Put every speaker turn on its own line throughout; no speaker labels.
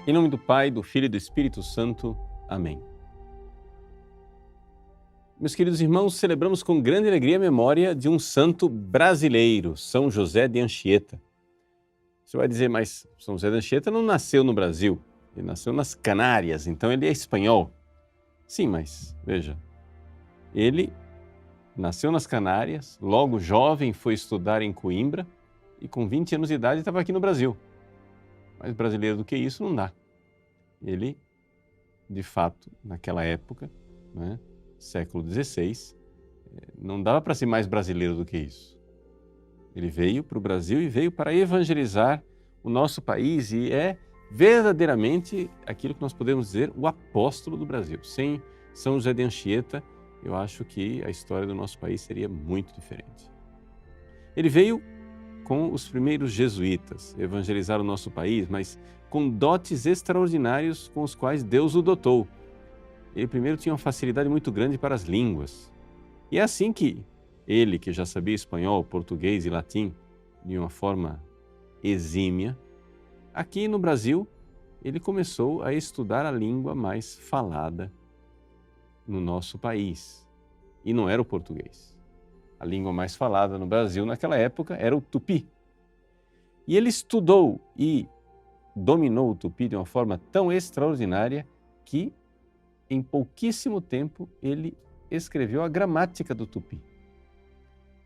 Em nome do Pai, do Filho e do Espírito Santo. Amém. Meus queridos irmãos, celebramos com grande alegria a memória de um santo brasileiro, São José de Anchieta. Você vai dizer, mas São José de Anchieta não nasceu no Brasil, ele nasceu nas Canárias, então ele é espanhol. Sim, mas veja, ele nasceu nas Canárias, logo jovem foi estudar em Coimbra e com 20 anos de idade estava aqui no Brasil. Mais brasileiro do que isso não dá. Ele, de fato, naquela época, século XVI, não dava para ser mais brasileiro do que isso. Ele veio para o Brasil e veio para evangelizar o nosso país e é verdadeiramente aquilo que nós podemos dizer o apóstolo do Brasil. Sem São José de Anchieta, eu acho que a história do nosso país seria muito diferente. Ele veio com os primeiros jesuítas, evangelizar o nosso país, mas com dotes extraordinários com os quais Deus o dotou. Ele primeiro tinha uma facilidade muito grande para as línguas. E é assim que ele, que já sabia espanhol, português e latim de uma forma exímia, aqui no Brasil ele começou a estudar a língua mais falada no nosso país. E não era o português. A língua mais falada no Brasil naquela época era o tupi. E ele estudou e dominou o tupi de uma forma tão extraordinária que, em pouquíssimo tempo, ele escreveu a gramática do tupi.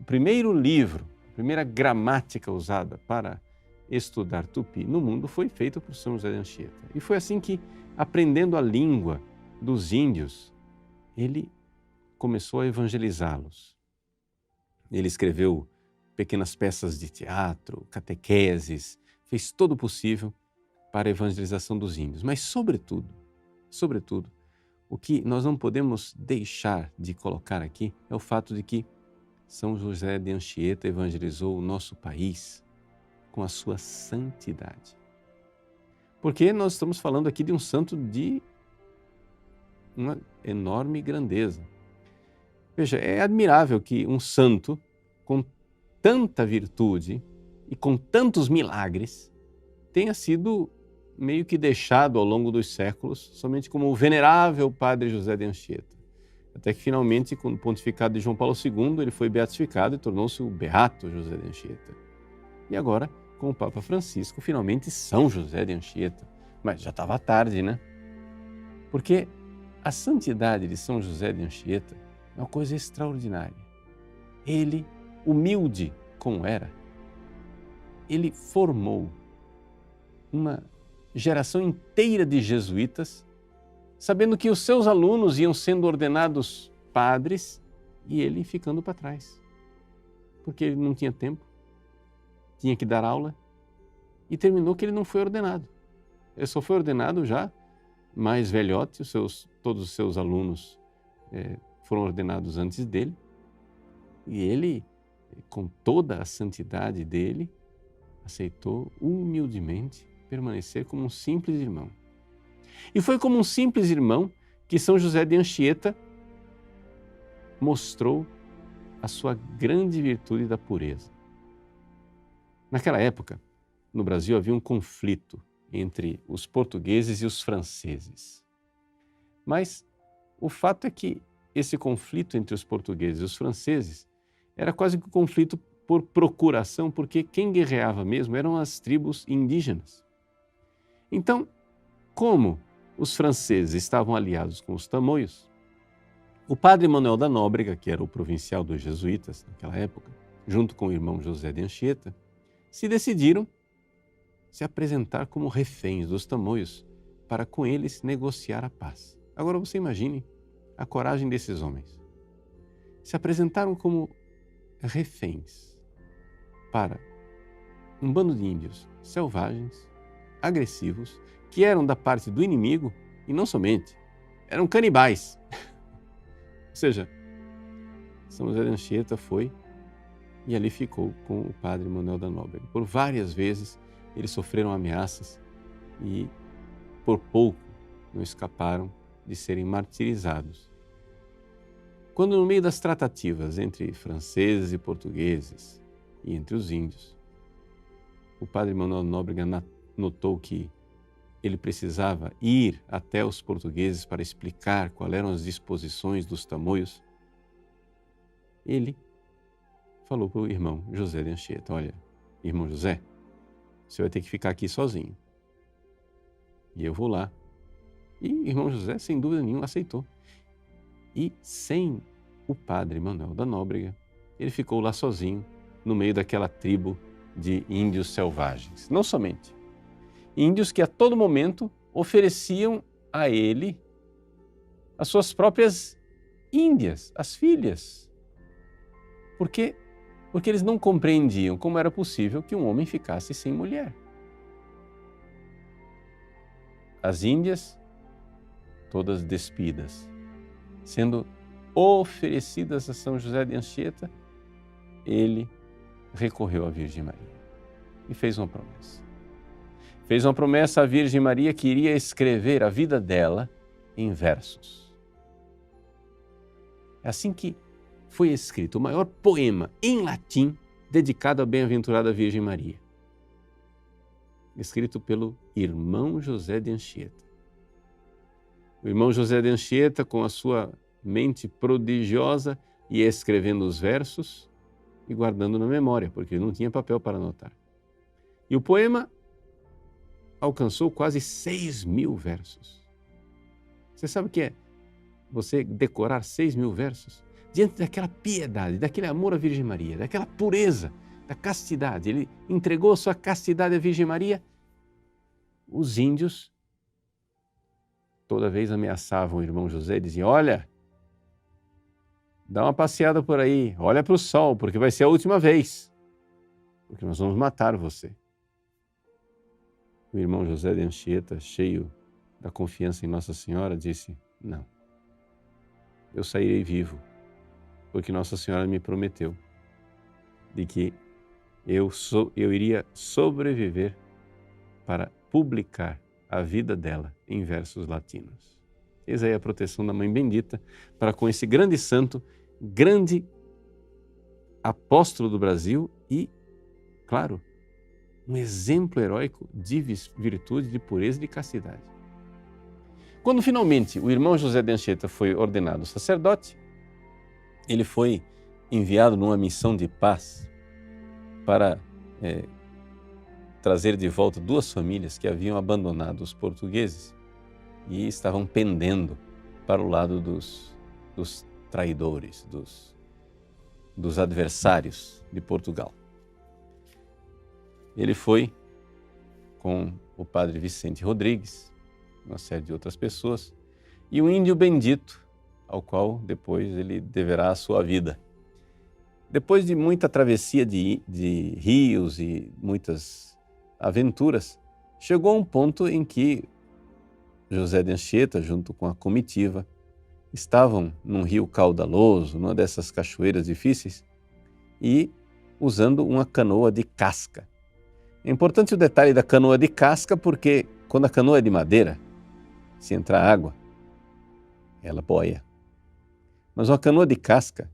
O primeiro livro, a primeira gramática usada para estudar tupi no mundo foi feito por São José de Anchieta. E foi assim que, aprendendo a língua dos índios, ele começou a evangelizá-los. Ele escreveu pequenas peças de teatro, catequeses, fez todo o possível para a evangelização dos índios. Mas, sobretudo, o que nós não podemos deixar de colocar aqui é o fato de que São José de Anchieta evangelizou o nosso país com a sua santidade. Porque nós estamos falando aqui de um santo de uma enorme grandeza. Veja, é admirável que um santo com tanta virtude e com tantos milagres tenha sido meio que deixado ao longo dos séculos somente como o venerável Padre José de Anchieta. Até que finalmente, com o pontificado de João Paulo II, ele foi beatificado e tornou-se o Beato José de Anchieta. E agora, com o Papa Francisco, finalmente São José de Anchieta. Mas já estava tarde, né? Porque a santidade de São José de Anchieta é uma coisa extraordinária. Ele, humilde como era, ele formou uma geração inteira de jesuítas, sabendo que os seus alunos iam sendo ordenados padres e ele ficando para trás. Porque ele não tinha tempo, tinha que dar aula e terminou que ele não foi ordenado. Ele só foi ordenado já mais velhote, todos os seus alunos foram ordenados antes dele, e ele, com toda a santidade dele, aceitou humildemente permanecer como um simples irmão. E foi como um simples irmão que São José de Anchieta mostrou a sua grande virtude da pureza. Naquela época, no Brasil havia um conflito entre os portugueses e os franceses. Mas o fato é que esse conflito entre os portugueses e os franceses era quase que um conflito por procuração, porque quem guerreava mesmo eram as tribos indígenas. Então, como os franceses estavam aliados com os tamoios, o padre Manuel da Nóbrega, que era o provincial dos jesuítas naquela época, junto com o irmão José de Anchieta, se decidiram se apresentar como reféns dos tamoios para com eles negociar a paz. Agora você imagine a coragem desses homens. Se apresentaram como reféns para um bando de índios selvagens, agressivos, que eram da parte do inimigo e não somente, eram canibais. Ou seja, São José de Anchieta foi e ali ficou com o padre Manuel da Nóbrega. Por várias vezes eles sofreram ameaças e por pouco não escaparam de serem martirizados. Quando no meio das tratativas entre franceses e portugueses e entre os índios, o padre Manuel da Nóbrega notou que ele precisava ir até os portugueses para explicar quais eram as disposições dos tamoios, ele falou para o irmão José de Anchieta: olha, irmão José, você vai ter que ficar aqui sozinho. E eu vou lá. E irmão José, sem dúvida nenhuma, aceitou. E sem o padre Manuel da Nóbrega, ele ficou lá sozinho, no meio daquela tribo de índios selvagens. Não somente. Índios que a todo momento ofereciam a ele as suas próprias índias, as filhas. Por quê? Porque eles não compreendiam como era possível que um homem ficasse sem mulher. As índias, todas despidas, sendo oferecidas a São José de Anchieta, ele recorreu à Virgem Maria e fez uma promessa. Fez uma promessa à Virgem Maria que iria escrever a vida dela em versos. É assim que foi escrito o maior poema em latim dedicado à bem-aventurada Virgem Maria, escrito pelo irmão José de Anchieta. O irmão José de Anchieta, com a sua mente prodigiosa, ia escrevendo os versos e guardando na memória, porque não tinha papel para anotar. E o poema alcançou quase 6.000 versos. Você sabe o que é você decorar 6.000 versos? Diante daquela piedade, daquele amor à Virgem Maria, daquela pureza, da castidade. Ele entregou a sua castidade à Virgem Maria. Os índios toda vez ameaçavam o irmão José e diziam: olha, dá uma passeada por aí, olha para o sol, porque vai ser a última vez, porque nós vamos matar você. O irmão José de Anchieta, cheio da confiança em Nossa Senhora, disse: não, eu sairei vivo, porque Nossa Senhora me prometeu de que eu iria sobreviver para publicar a vida dela em versos latinos. Eis aí a proteção da Mãe Bendita para com esse grande santo, grande apóstolo do Brasil e, claro, um exemplo heróico de virtude, de pureza e de castidade. Quando finalmente o irmão José de Anchieta foi ordenado sacerdote, ele foi enviado numa missão de paz para trazer de volta 2 famílias que haviam abandonado os portugueses e estavam pendendo para o lado dos traidores, dos adversários de Portugal. Ele foi com o padre Vicente Rodrigues, uma série de outras pessoas, e um índio bendito, ao qual depois ele deverá a sua vida. Depois de muita travessia de rios e muitas aventuras, chegou a um ponto em que José de Anchieta, junto com a comitiva, estavam num rio caudaloso, numa dessas cachoeiras difíceis, e usando uma canoa de casca. É importante o detalhe da canoa de casca, porque quando a canoa é de madeira, se entrar água, ela boia. Mas uma canoa de casca,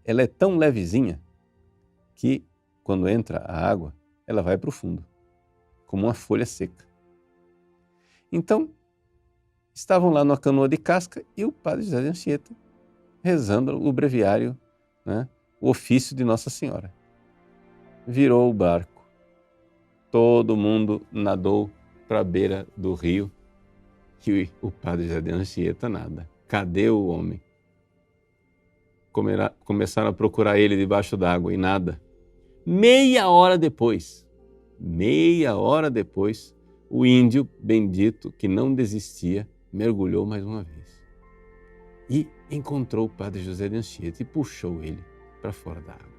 ela é tão levezinha que quando entra a água, ela vai para o fundo, como uma folha seca. Então, estavam lá numa canoa de casca e o padre José de Anchieta rezando o breviário, o ofício de Nossa Senhora. Virou o barco. Todo mundo nadou para a beira do rio e o padre José de Anchieta nada. Cadê o homem? Começaram a procurar ele debaixo d'água e nada. Meia hora depois, o índio bendito, que não desistia, mergulhou mais uma vez e encontrou o padre José de Anchieta e puxou ele para fora da água.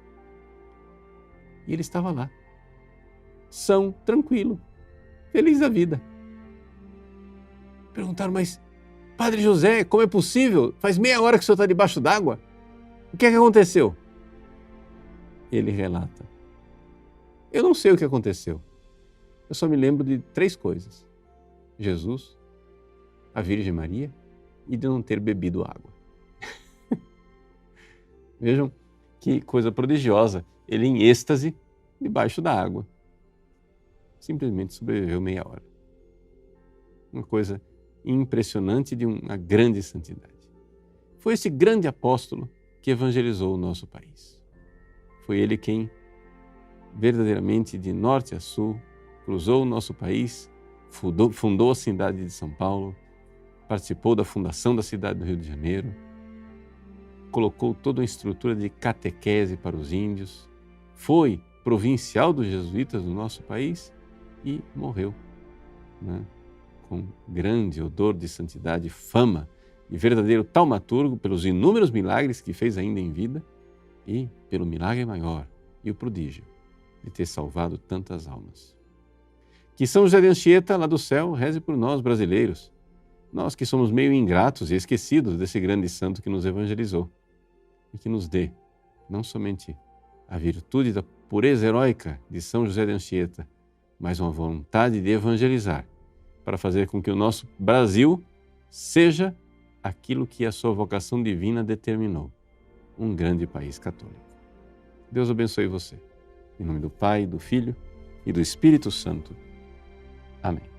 E ele estava lá, são, tranquilo, feliz da vida. Perguntaram: mas padre José, como é possível? Faz meia hora que o senhor está debaixo d'água. O que é que aconteceu? Ele relata: eu não sei o que aconteceu. Eu só me lembro de 3 coisas: Jesus, a Virgem Maria e de não ter bebido água. Vejam que coisa prodigiosa. Ele em êxtase, debaixo da água. Simplesmente sobreviveu meia hora. Uma coisa impressionante de uma grande santidade. Foi esse grande apóstolo que evangelizou o nosso país. Foi ele quem, verdadeiramente de norte a sul, cruzou o nosso país, fundou a cidade de São Paulo, participou da fundação da cidade do Rio de Janeiro, colocou toda uma estrutura de catequese para os índios, foi provincial dos jesuítas do nosso país e morreu, né? Com grande odor de santidade, fama e verdadeiro taumaturgo pelos inúmeros milagres que fez ainda em vida e pelo milagre maior e o prodígio de ter salvado tantas almas. Que São José de Anchieta, lá do céu, reze por nós brasileiros, nós que somos meio ingratos e esquecidos desse grande santo que nos evangelizou e que nos dê não somente a virtude da pureza heróica de São José de Anchieta, mas uma vontade de evangelizar para fazer com que o nosso Brasil seja aquilo que a sua vocação divina determinou, um grande país católico. Deus abençoe você. Em nome do Pai, do Filho e do Espírito Santo. Amém.